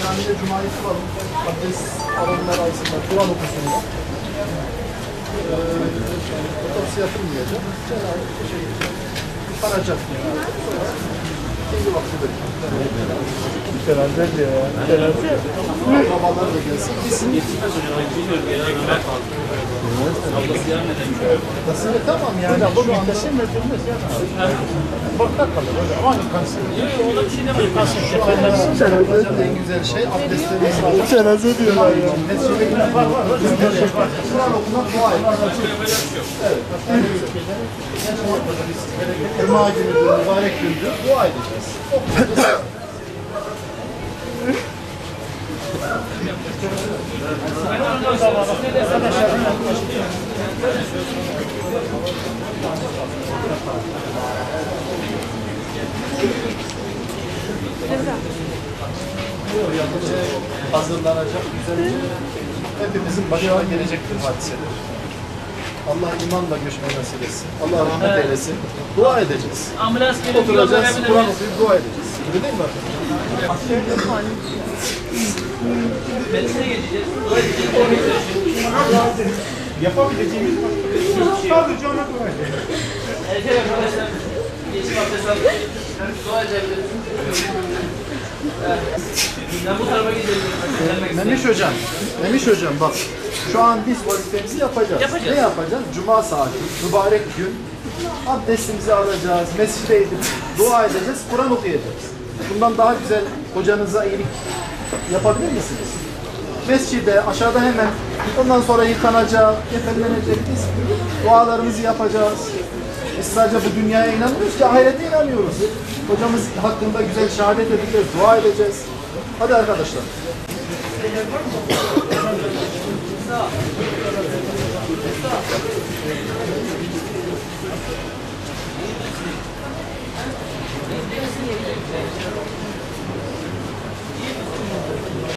Camide Cuma'yı kılalım. Abdest alanlar arasında Kur'an okusunda. Otobüsü yatırmayacak. Paracak. İkinci vaktidir. Cenaze diyor ya. Cenaze. Babalar da gelsin. Gitsin. Tamam yani. Bu müntesir mi? Bakta kalır. Ama yıkansın. En güzel şey abdestlerimiz var. Cenaze diyorlar ya. Kur'an okumak dua etmek. Evet. Cuma günüdür, mübarek gündür. Dua edeceğiz. Hazırlanacak güzelce hepimizin başına gelecektir hadiseler. Allah imanla göçmeyi nasip etsin. Allah rahmet eylesin. Dua edeceğiz. Ambulans gelip oturacağız, Kur'an okuyup dua edeceğiz. Öyle değil mi arkadaşlar? Meclise geçeceğiz. Dua edeceğiz. Yapabileceğimiz sadece ona dua edelim. Erkek arkadaşlar geçip abdest alıp dua edebiliriz. Ben bu tarafa gidelim. Memiş hocam bak. Şu an biz vazifemizi yapacağız. Ne yapacağız? Cuma saati, mübarek gün. Abdestimizi alacağız, mescide gidip dua edeceğiz, Kur'an okuyacağız. Bundan daha güzel hocanıza iyilik yapabilir misiniz? Mescide, aşağıda hemen, ondan sonra yıkanacak, kefenlenecek, biz dualarımızı yapacağız. Biz sadece bu dünyaya inanmıyoruz ki ahirete inanıyoruz. Hocamız hakkında güzel şehadet edeceğiz, dua edeceğiz. Hadi arkadaşlar.